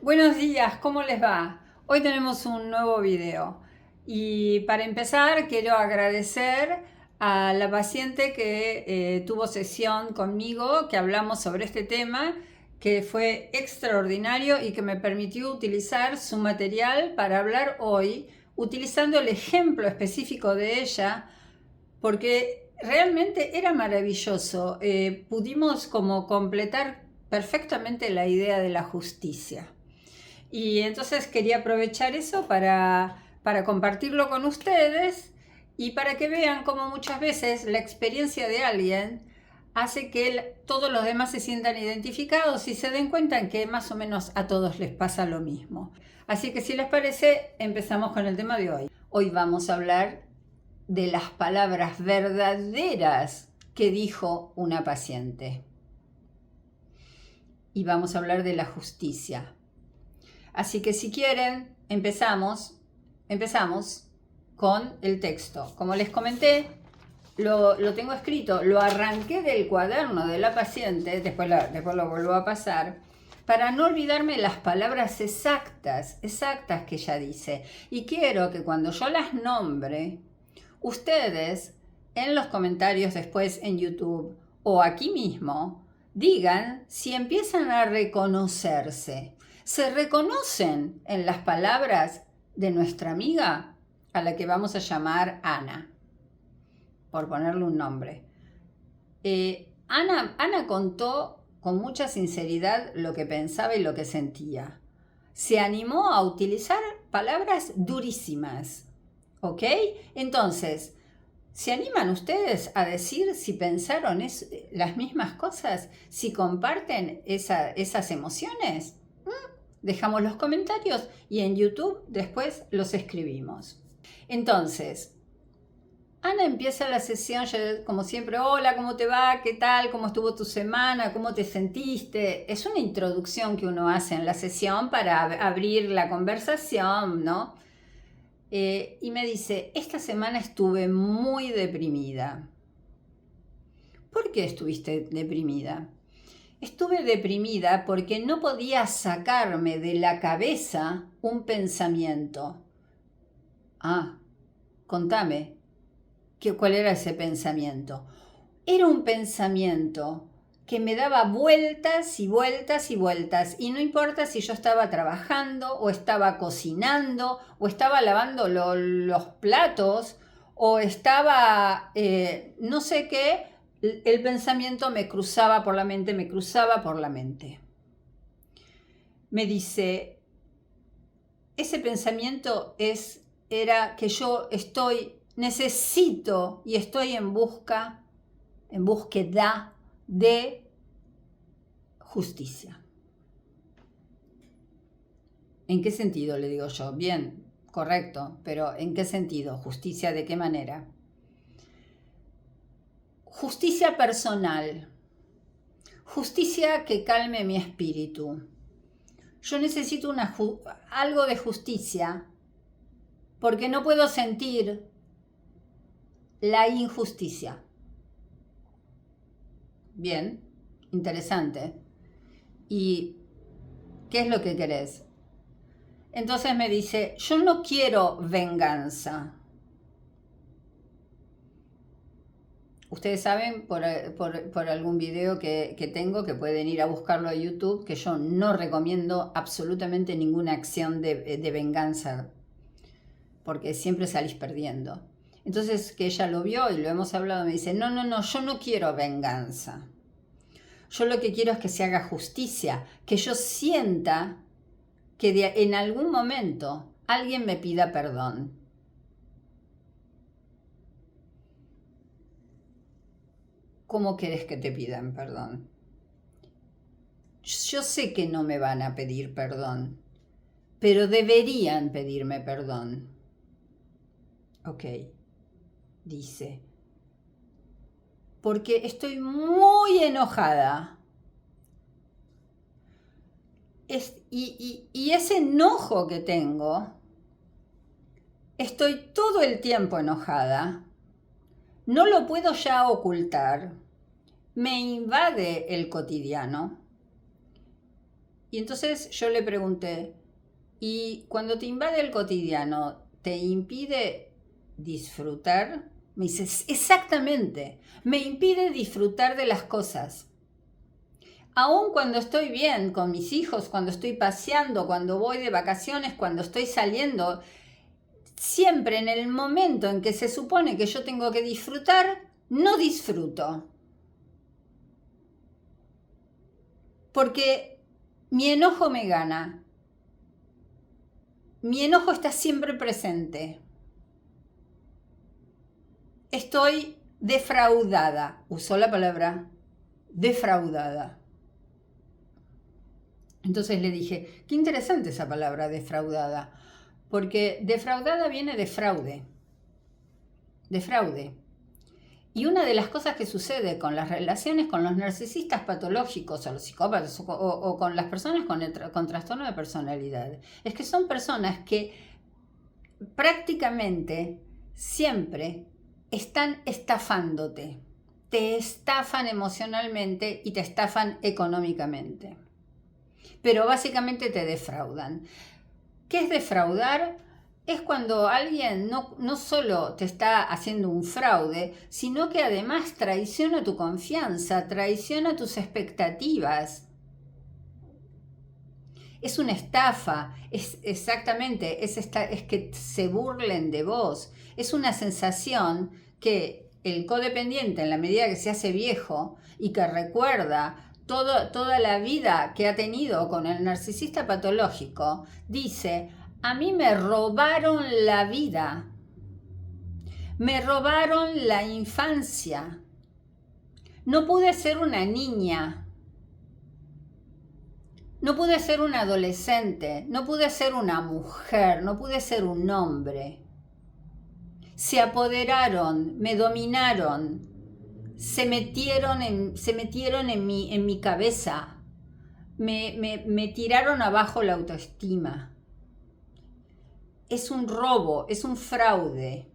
Buenos días, ¿cómo les va? Hoy tenemos un nuevo video y para empezar quiero agradecer a la paciente que tuvo sesión conmigo, que hablamos sobre este tema, que fue extraordinario y que me permitió utilizar su material para hablar hoy, utilizando el ejemplo específico de ella, porque realmente era maravilloso. Pudimos como completar perfectamente la idea de la justicia. Y entonces quería aprovechar eso para compartirlo con ustedes y para que vean cómo muchas veces la experiencia de alguien hace que todos los demás se sientan identificados y se den cuenta en que más o menos a todos les pasa lo mismo. Así que si les parece, empezamos con el tema de hoy. Hoy vamos a hablar de las palabras verdaderas que dijo una paciente. Y vamos a hablar de la justicia. Así que si quieren, empezamos con el texto. Como les comenté, lo tengo escrito, lo arranqué del cuaderno de la paciente, después lo vuelvo a pasar, para no olvidarme las palabras exactas que ella dice. Y quiero que cuando yo las nombre, ustedes en los comentarios después en YouTube o aquí mismo, digan si empiezan a reconocerse. ¿Se reconocen en las palabras de nuestra amiga, a la que vamos a llamar Ana, por ponerle un nombre? Ana contó con mucha sinceridad lo que pensaba y lo que sentía. Se animó a utilizar palabras durísimas, ¿ok? Entonces, ¿se animan ustedes a decir si pensaron las mismas cosas? ¿Si comparten esas emociones? Dejamos los comentarios y en YouTube después los escribimos. Entonces, Ana empieza la sesión, como siempre, hola, ¿cómo te va? ¿Qué tal? ¿Cómo estuvo tu semana? ¿Cómo te sentiste? Es una introducción que uno hace en la sesión para abrir la conversación, ¿no? Y me dice, esta semana estuve muy deprimida. ¿Por qué estuviste deprimida? Estuve deprimida porque no podía sacarme de la cabeza un pensamiento. Ah, contame, ¿cuál era ese pensamiento? Era un pensamiento que me daba vueltas y vueltas y vueltas, y no importa si yo estaba trabajando o estaba cocinando o estaba lavando los platos o estaba no sé qué, el pensamiento me cruzaba por la mente. Me dice, ese pensamiento era que yo necesito y estoy en búsqueda de justicia. ¿En qué sentido? Le digo yo. Bien, correcto, pero ¿en qué sentido? ¿Justicia de qué manera? Justicia personal. Justicia que calme mi espíritu. Yo necesito algo de justicia porque no puedo sentir la injusticia. Bien, interesante. ¿Y qué es lo que querés? Entonces me dice, yo no quiero venganza. Ustedes saben por algún video que tengo, que pueden ir a buscarlo a YouTube, que yo no recomiendo absolutamente ninguna acción de venganza, porque siempre salís perdiendo. Entonces, que ella lo vio y lo hemos hablado, me dice, no, yo no quiero venganza. Yo lo que quiero es que se haga justicia, que yo sienta que en algún momento alguien me pida perdón. ¿Cómo querés que te pidan perdón? Yo sé que no me van a pedir perdón, pero deberían pedirme perdón. Ok, dice, porque estoy muy enojada. Y ese enojo que tengo, estoy todo el tiempo enojada, no lo puedo ya ocultar, me invade el cotidiano Y entonces yo le pregunté, ¿y cuando te invade el cotidiano, te impide disfrutar? Me dice, exactamente, me impide disfrutar de las cosas. Aún cuando estoy bien con mis hijos, cuando estoy paseando, cuando voy de vacaciones, cuando estoy saliendo, siempre en el momento en que se supone que yo tengo que disfrutar, no disfruto. Porque mi enojo me gana. Mi enojo está siempre presente. Estoy defraudada. Usó la palabra defraudada. Entonces le dije, qué interesante esa palabra defraudada, porque defraudada viene de fraude. De fraude. Y una de las cosas que sucede con las relaciones con los narcisistas patológicos o los psicópatas o con las personas con trastorno de personalidad es que son personas que prácticamente siempre están estafándote. Te estafan emocionalmente y te estafan económicamente. Pero básicamente te defraudan. ¿Qué es defraudar? Es cuando alguien no solo te está haciendo un fraude, sino que además traiciona tu confianza, traiciona tus expectativas. Es una estafa, es que se burlen de vos. Es una sensación que el codependiente, en la medida que se hace viejo y que recuerda toda la vida que ha tenido con el narcisista patológico, dice, a mí me robaron la vida, me robaron la infancia, no pude ser una niña, no pude ser un adolescente, no pude ser una mujer, no pude ser un hombre. Se apoderaron, me dominaron, se metieron en mi cabeza, me tiraron abajo la autoestima. Es un robo, es un fraude.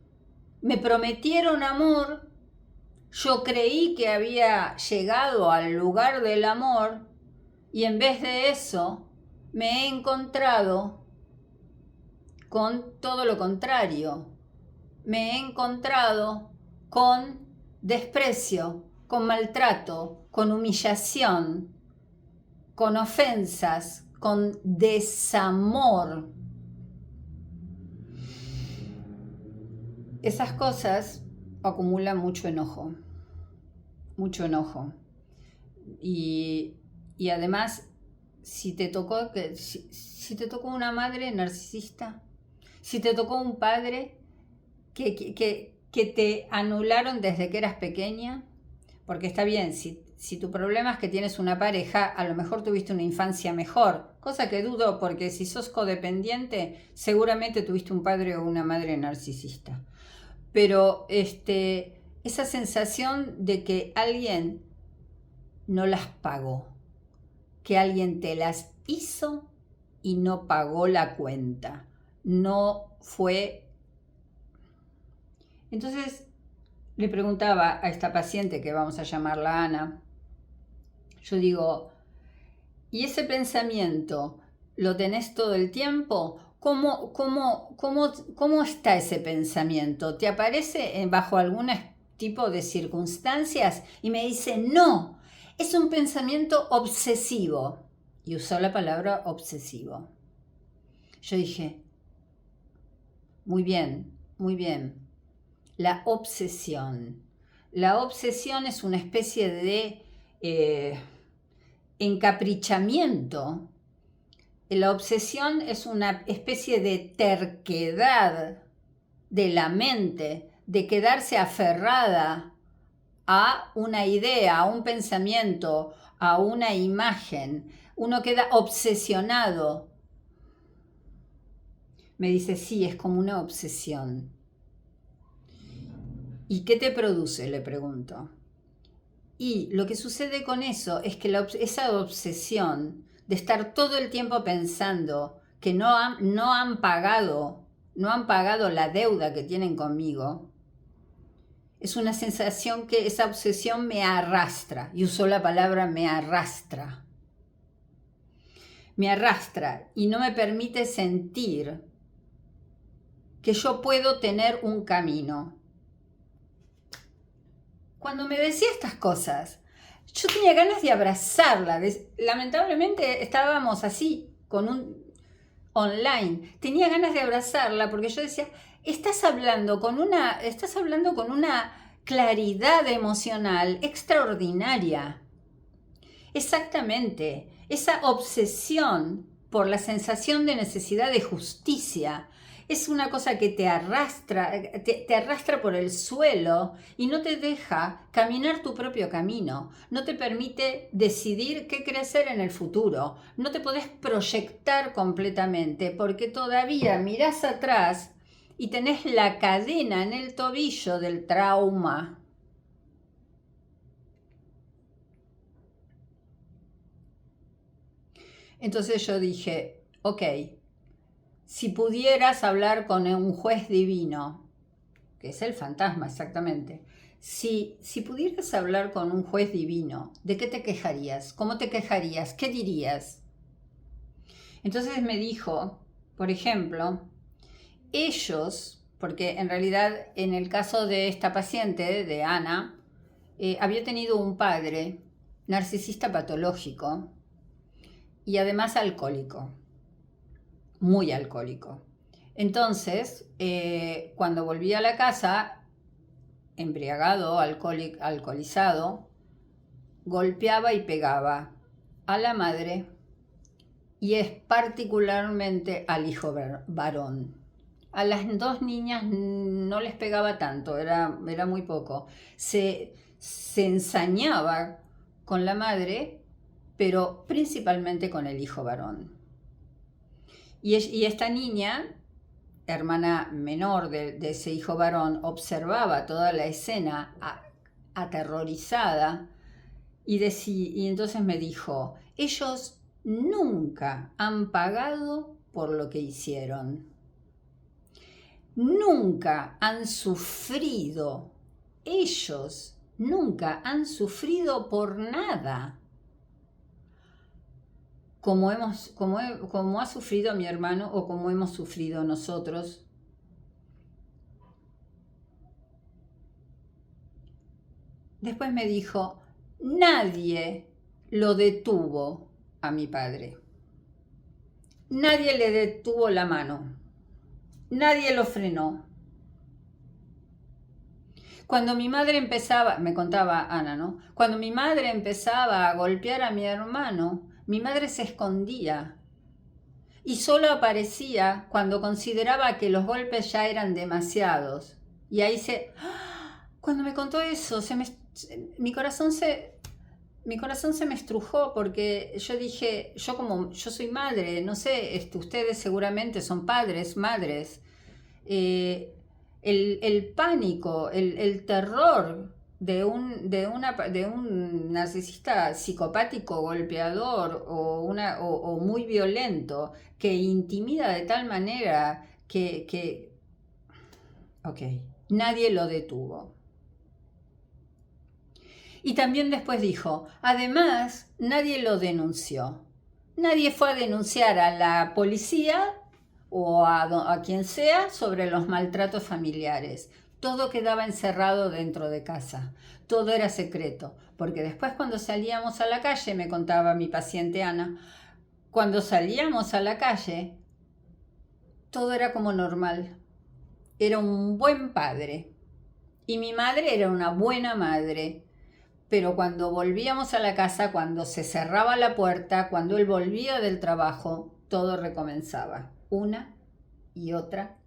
Me prometieron amor, yo creí que había llegado al lugar del amor y en vez de eso me he encontrado con todo lo contrario. Me he encontrado con desprecio, con maltrato, con humillación, con ofensas, con desamor. Esas cosas acumulan mucho enojo. Y además, si te tocó una madre narcisista, si te tocó un padre que te anularon desde que eras pequeña, porque está bien, si tu problema es que tienes una pareja, a lo mejor tuviste una infancia mejor, cosa que dudo porque si sos codependiente, seguramente tuviste un padre o una madre narcisista. Pero esa sensación de que alguien no las pagó, que alguien te las hizo y no pagó la cuenta, no fue. Entonces le preguntaba a esta paciente, que vamos a llamarla Ana, yo digo, ¿y ese pensamiento lo tenés todo el tiempo? ¿Cómo está ese pensamiento? ¿Te aparece bajo algún tipo de circunstancias? Y me dice, no, es un pensamiento obsesivo. Y usó la palabra obsesivo. Yo dije, muy bien, muy bien. La obsesión. La obsesión es una especie de encaprichamiento. La obsesión es una especie de terquedad de la mente, de quedarse aferrada a una idea, a un pensamiento, a una imagen. Uno queda obsesionado. Me dice, sí, es como una obsesión. ¿Y qué te produce?, le pregunto. Y lo que sucede con eso es que esa obsesión de estar todo el tiempo pensando que no han pagado la deuda que tienen conmigo, es una sensación que esa obsesión me arrastra, y usó la palabra me arrastra. me arrastra y no me permite sentir que yo puedo tener un camino. Cuando me decía estas cosas, yo tenía ganas de abrazarla. Lamentablemente estábamos así, con un online. Tenía ganas de abrazarla porque yo decía, estás hablando con una claridad emocional extraordinaria. Exactamente, esa obsesión por la sensación de necesidad de justicia es una cosa que te arrastra, te arrastra por el suelo y no te deja caminar tu propio camino, no te permite decidir qué querés hacer en el futuro, no te podés proyectar completamente porque todavía mirás atrás y tenés la cadena en el tobillo del trauma. Entonces yo dije, ok, si pudieras hablar con un juez divino, que es el fantasma exactamente, si pudieras hablar con un juez divino, ¿de qué te quejarías? ¿Cómo te quejarías? ¿Qué dirías? Entonces me dijo, por ejemplo, ellos, porque en realidad en el caso de esta paciente, de Ana, había tenido un padre narcisista patológico, y además alcohólico, muy alcohólico. Entonces, cuando volví a la casa, embriagado, alcoholizado, golpeaba y pegaba a la madre y es particularmente al hijo varón. A las dos niñas no les pegaba tanto, era muy poco. Se ensañaba con la madre, pero principalmente con el hijo varón. Y esta niña, hermana menor de ese hijo varón, observaba toda la escena aterrorizada y entonces me dijo, ellos nunca han pagado por lo que hicieron. Nunca han sufrido. Ellos nunca han sufrido por nada. Como ha sufrido mi hermano o como hemos sufrido nosotros. Después me dijo, nadie lo detuvo a mi padre. Nadie le detuvo la mano. Nadie lo frenó. Cuando mi madre empezaba, me contaba Ana, ¿no? Cuando mi madre empezaba a golpear a mi hermano, mi madre se escondía y solo aparecía cuando consideraba que los golpes ya eran demasiados. Y ahí cuando me contó eso, mi corazón se me estrujó porque yo dije, yo soy madre, no sé, ustedes seguramente son padres, madres. El pánico, el terror de un narcisista psicopático, golpeador o muy violento que intimida de tal manera que ok, nadie lo detuvo. Y también después dijo, además, nadie lo denunció. Nadie fue a denunciar a la policía o a quien sea sobre los maltratos familiares. Todo quedaba encerrado dentro de casa. Todo era secreto. Porque después cuando salíamos a la calle, me contaba mi paciente Ana, cuando salíamos a la calle, todo era como normal. Era un buen padre. Y mi madre era una buena madre. Pero cuando volvíamos a la casa, cuando se cerraba la puerta, cuando él volvía del trabajo, todo recomenzaba, una y otra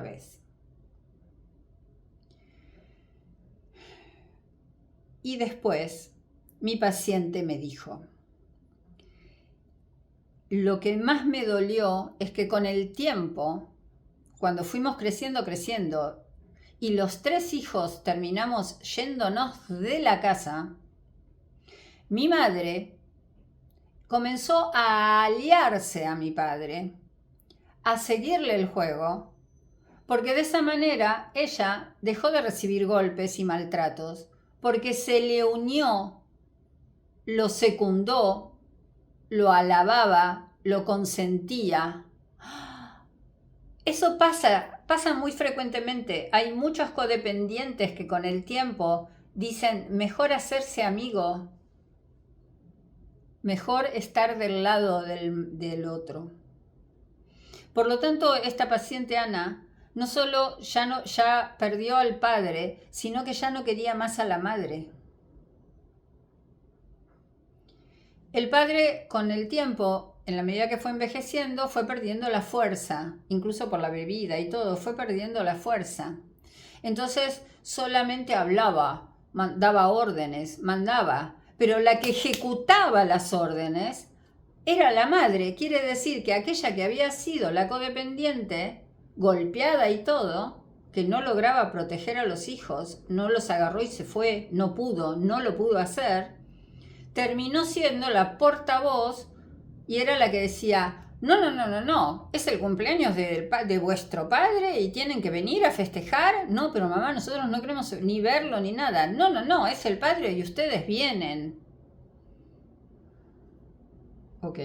vez. Y después, mi paciente me dijo, lo que más me dolió es que con el tiempo, cuando fuimos creciendo, y los 3 hijos terminamos yéndonos de la casa, mi madre comenzó a aliarse a mi padre, a seguirle el juego, porque de esa manera ella dejó de recibir golpes y maltratos, porque se le unió, lo secundó, lo alababa, lo consentía. Eso pasa muy frecuentemente. Hay muchos codependientes que con el tiempo dicen, mejor hacerse amigo, mejor estar del lado del otro. Por lo tanto, esta paciente Ana no solo ya perdió al padre, sino que ya no quería más a la madre. El padre, con el tiempo, en la medida que fue envejeciendo, fue perdiendo la fuerza, incluso por la bebida y todo, fue perdiendo la fuerza. Entonces solamente hablaba, daba órdenes, mandaba, pero la que ejecutaba las órdenes era la madre. Quiere decir que aquella que había sido la codependiente, golpeada y todo, que no lograba proteger a los hijos, no los agarró y se fue, no lo pudo hacer, terminó siendo la portavoz y era la que decía, no, es el cumpleaños de vuestro padre y tienen que venir a festejar. No, pero mamá, nosotros no queremos ni verlo ni nada. No, es el padre y ustedes vienen. Ok.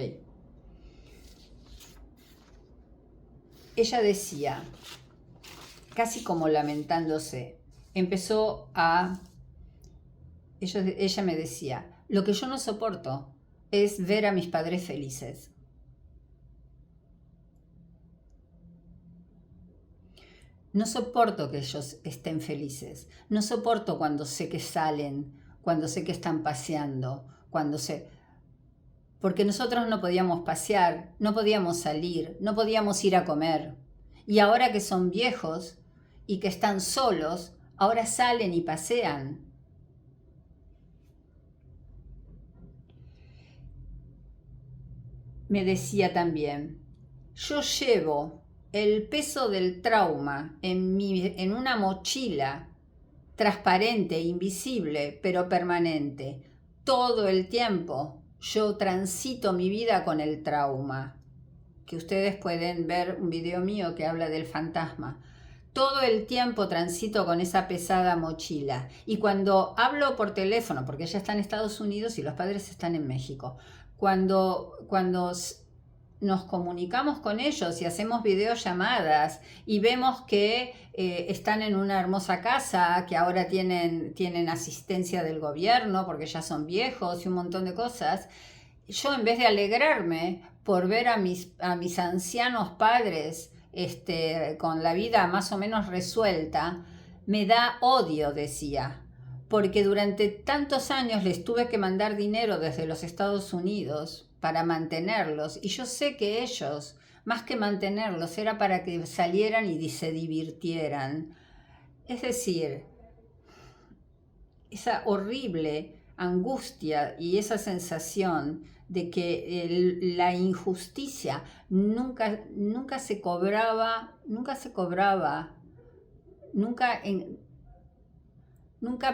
Ella decía, casi como lamentándose, ella me decía, lo que yo no soporto es ver a mis padres felices. No soporto que ellos estén felices. No soporto cuando sé que salen, cuando sé que están paseando, porque nosotros no podíamos pasear, no podíamos salir, no podíamos ir a comer. Y ahora que son viejos y que están solos, ahora salen y pasean. Me decía también, yo llevo el peso del trauma en una mochila transparente, invisible, pero permanente. Todo el tiempo yo transito mi vida con el trauma. Que ustedes pueden ver un video mío que habla del fantasma. Todo el tiempo transito con esa pesada mochila. Y cuando hablo por teléfono, porque ella está en Estados Unidos y los padres están en México, cuando nos comunicamos con ellos y hacemos videollamadas y vemos que están en una hermosa casa, que ahora tienen asistencia del gobierno porque ya son viejos y un montón de cosas, yo en vez de alegrarme por ver a mis ancianos padres con la vida más o menos resuelta, me da odio, decía, porque durante tantos años les tuve que mandar dinero desde los Estados Unidos para mantenerlos, y yo sé que ellos, más que mantenerlos, era para que salieran y se divirtieran. Es decir, esa horrible angustia y esa sensación de que la injusticia nunca se cobraba, nunca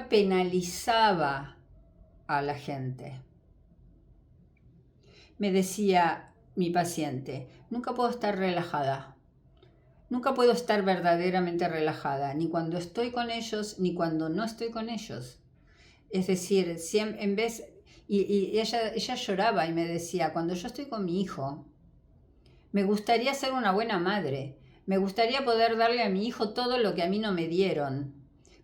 penalizaba a la gente. Me decía mi paciente, nunca puedo estar relajada, nunca puedo estar verdaderamente relajada, ni cuando estoy con ellos, ni cuando no estoy con ellos. Es decir, y ella lloraba y me decía, cuando yo estoy con mi hijo, me gustaría ser una buena madre, me gustaría poder darle a mi hijo todo lo que a mí no me dieron,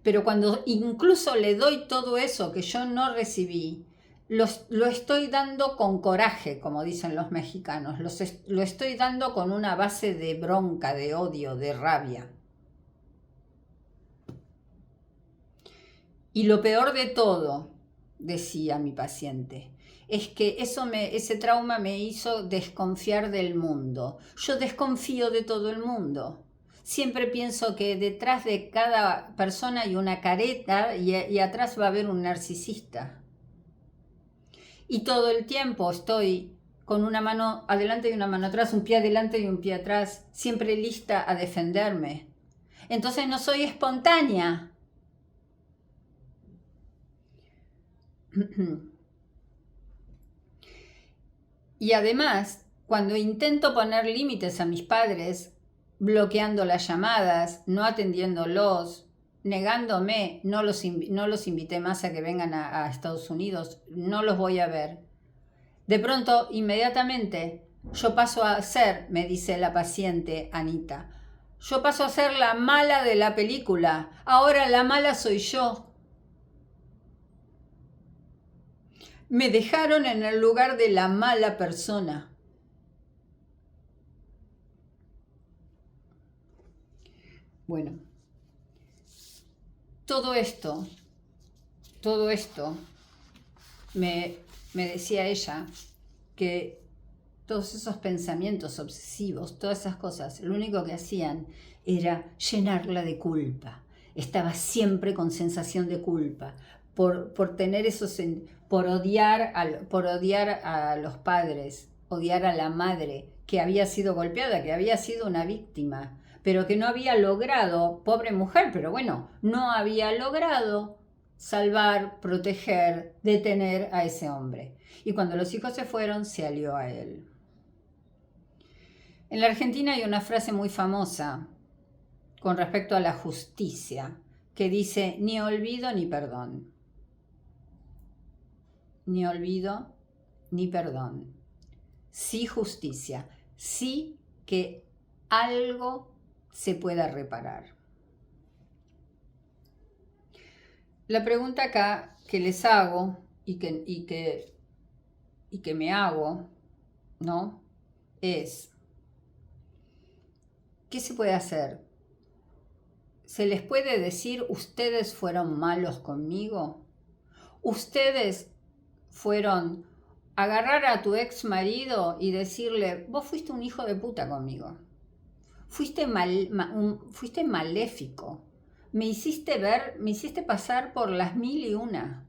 pero cuando incluso le doy todo eso que yo no recibí, lo estoy dando con coraje, como dicen los mexicanos, lo estoy dando con una base de bronca, de odio, de rabia. Y lo peor de todo, decía mi paciente, es que ese trauma me hizo desconfiar del mundo. Yo desconfío de todo el mundo. Siempre pienso que detrás de cada persona hay una careta y atrás va a haber un narcisista. Y todo el tiempo estoy con una mano adelante y una mano atrás, un pie adelante y un pie atrás, siempre lista a defenderme. Entonces no soy espontánea. Y además, cuando intento poner límites a mis padres, bloqueando las llamadas, no atendiéndolos, negándome, no los invité más a que vengan a Estados Unidos, no los voy a ver. De pronto, inmediatamente, Yo paso a ser, me dice la paciente Anita, yo paso a ser la mala de la película, ahora la mala soy yo. Me dejaron en el lugar de la mala persona. Bueno, todo esto, me decía ella que todos esos pensamientos obsesivos, todas esas cosas, lo único que hacían era llenarla de culpa. Estaba siempre con sensación de culpa por tener esos, por odiar a los padres, odiar a la madre que había sido golpeada, que había sido una víctima, pero que no había logrado, pobre mujer, pero bueno, no había logrado salvar, proteger, detener a ese hombre. Y cuando los hijos se fueron, se alió a él. En la Argentina hay una frase muy famosa con respecto a la justicia, que dice, ni olvido ni perdón. Ni olvido ni perdón. Sí justicia, sí que algo se pueda reparar. La pregunta acá que les hago y que me hago, ¿no? Es, ¿qué se puede hacer? ¿Se les puede decir, ustedes fueron malos conmigo? ¿Ustedes fueron agarrar a tu ex marido y decirle, vos fuiste un hijo de puta conmigo? Fuiste maléfico. Me hiciste pasar por las 1001.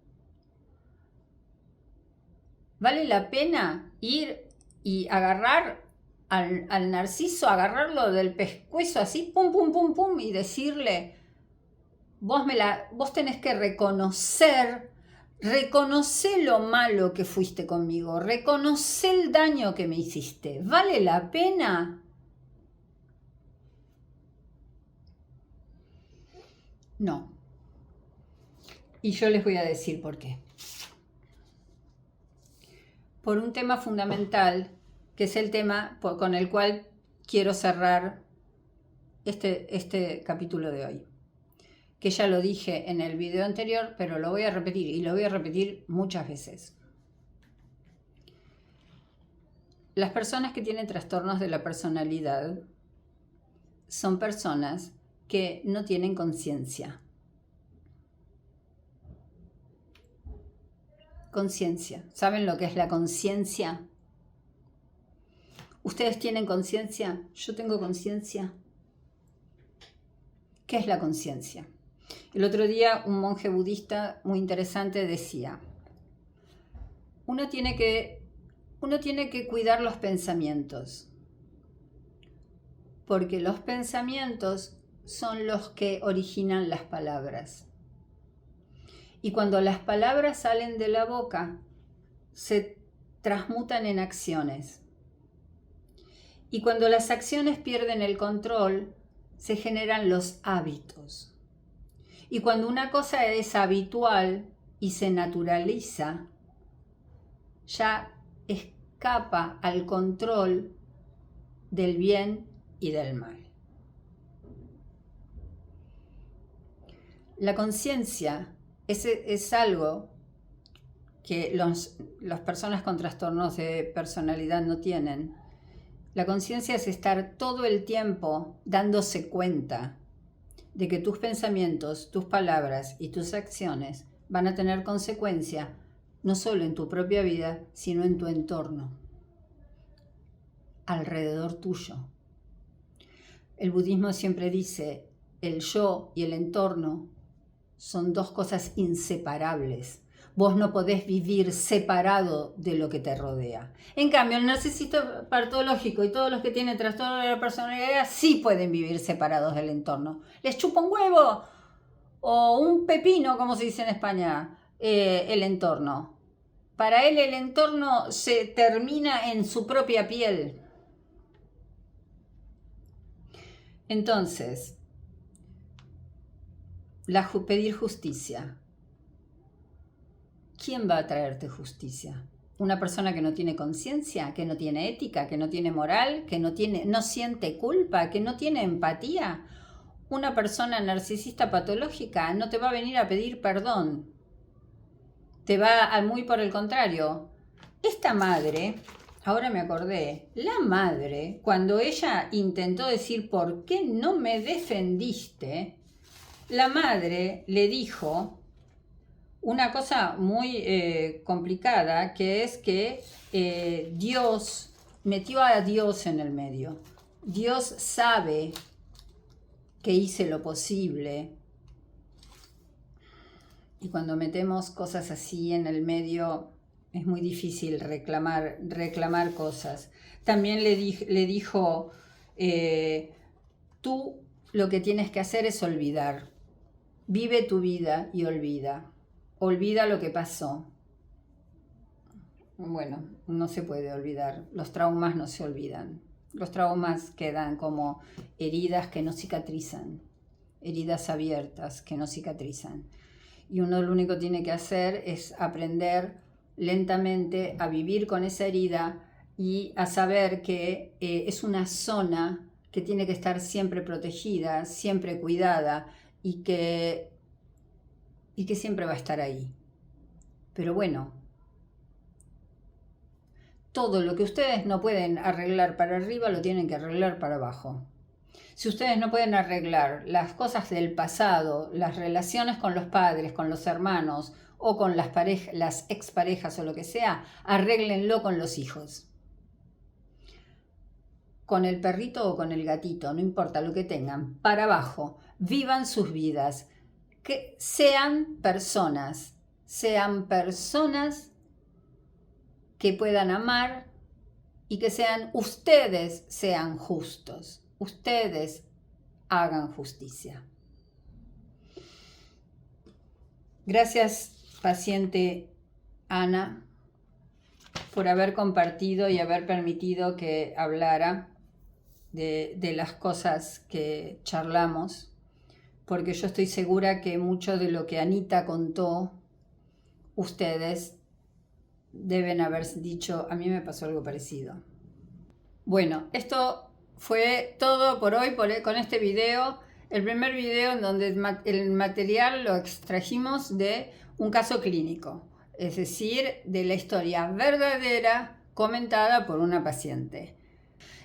¿Vale la pena ir y agarrar al narciso, agarrarlo del pescuezo así, pum, pum, pum, pum, y decirle, vos tenés que reconocer lo malo que fuiste conmigo, reconoce el daño que me hiciste? ¿Vale la pena? No. Y yo les voy a decir por qué. Por un tema fundamental, que es el tema con el cual quiero cerrar este capítulo de hoy. Que ya lo dije en el video anterior, pero lo voy a repetir, y lo voy a repetir muchas veces. Las personas que tienen trastornos de la personalidad son personas que no tienen conciencia. Conciencia. ¿Saben lo que es la conciencia? ¿Ustedes tienen conciencia? ¿Yo tengo conciencia? ¿Qué es la conciencia? El otro día un monje budista muy interesante decía, uno tiene que cuidar los pensamientos, porque los pensamientos son los que originan las palabras. Y cuando las palabras salen de la boca, se transmutan en acciones. Y cuando las acciones pierden el control, se generan los hábitos. Y cuando una cosa es habitual y se naturaliza, ya escapa al control del bien y del mal. La conciencia es algo que las personas con trastornos de personalidad no tienen. La conciencia es estar todo el tiempo dándose cuenta de que tus pensamientos, tus palabras y tus acciones van a tener consecuencia no solo en tu propia vida, sino en tu entorno, alrededor tuyo. El budismo siempre dice, el yo y el entorno son dos cosas inseparables. Vos no podés vivir separado de lo que te rodea. En cambio, el narcisista patológico y todos los que tienen trastorno de la personalidad sí pueden vivir separados del entorno. Les chupa un huevo o un pepino, como se dice en España, el entorno. Para él el entorno se termina en su propia piel. Entonces, pedir justicia. ¿Quién va a traerte justicia? Una persona que no tiene conciencia, que no tiene ética, que no tiene moral, que no siente culpa, que no tiene empatía. Una persona narcisista patológica no te va a venir a pedir perdón. Te va muy por el contrario. Esta madre, ahora me acordé, la madre, cuando ella intentó decir ¿por qué no me defendiste? La madre le dijo una cosa muy complicada, que es que Dios metió a Dios en el medio. Dios sabe que hice lo posible. Y cuando metemos cosas así en el medio, es muy difícil reclamar cosas. También le dijo, tú lo que tienes que hacer es olvidar. Vive tu vida y olvida. Olvida lo que pasó. Bueno, no se puede olvidar. Los traumas no se olvidan. Los traumas quedan como heridas que no cicatrizan. Heridas abiertas que no cicatrizan. Y uno lo único que tiene que hacer es aprender lentamente a vivir con esa herida y a saber que es una zona que tiene que estar siempre protegida, siempre cuidada y que siempre va a estar ahí. Pero bueno, todo lo que ustedes no pueden arreglar para arriba lo tienen que arreglar para abajo. Si ustedes no pueden arreglar las cosas del pasado, las relaciones con los padres, con los hermanos o con las exparejas o lo que sea, arréglenlo con los hijos. Con el perrito o con el gatito, no importa lo que tengan, para abajo, vivan sus vidas. Que sean personas que puedan amar y que ustedes sean justos, ustedes hagan justicia. Gracias, paciente Ana, por haber compartido y haber permitido que hablara de las cosas que charlamos, porque yo estoy segura que mucho de lo que Anita contó, ustedes deben haber dicho, a mí me pasó algo parecido. Bueno, esto fue todo por hoy con este video, el primer video en donde el material lo extrajimos de un caso clínico, es decir, de la historia verdadera comentada por una paciente.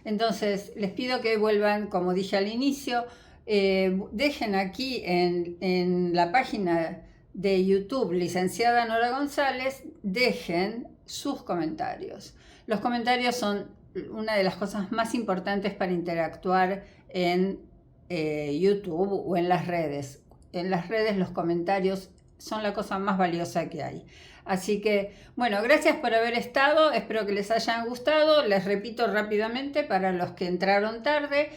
Entonces, les pido que vuelvan, como dije al inicio, dejen aquí en la página de YouTube, licenciada Nora González, dejen sus comentarios. Los comentarios son una de las cosas más importantes para interactuar en YouTube o en las redes. En las redes los comentarios son la cosa más valiosa que hay. Así que, bueno, gracias por haber estado, espero que les hayan gustado. Les repito rápidamente para los que entraron tarde,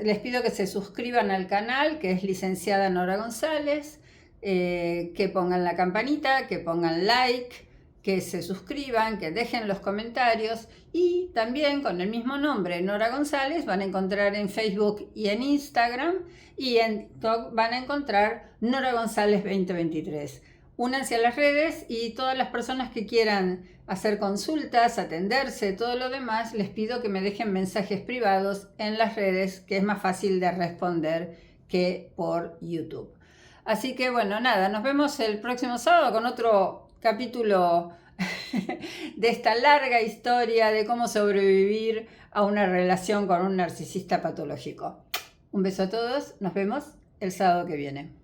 les pido que se suscriban al canal, que es licenciada Nora González, que pongan la campanita, que pongan like, que se suscriban, que dejen los comentarios y también con el mismo nombre, Nora González, van a encontrar en Facebook y en Instagram y en TikTok van a encontrar Nora González 2023. Únanse a las redes y todas las personas que quieran hacer consultas, atenderse, todo lo demás, les pido que me dejen mensajes privados en las redes, que es más fácil de responder que por YouTube. Así que bueno, nada, nos vemos el próximo sábado con otro capítulo de esta larga historia de cómo sobrevivir a una relación con un narcisista patológico. Un beso a todos, nos vemos el sábado que viene.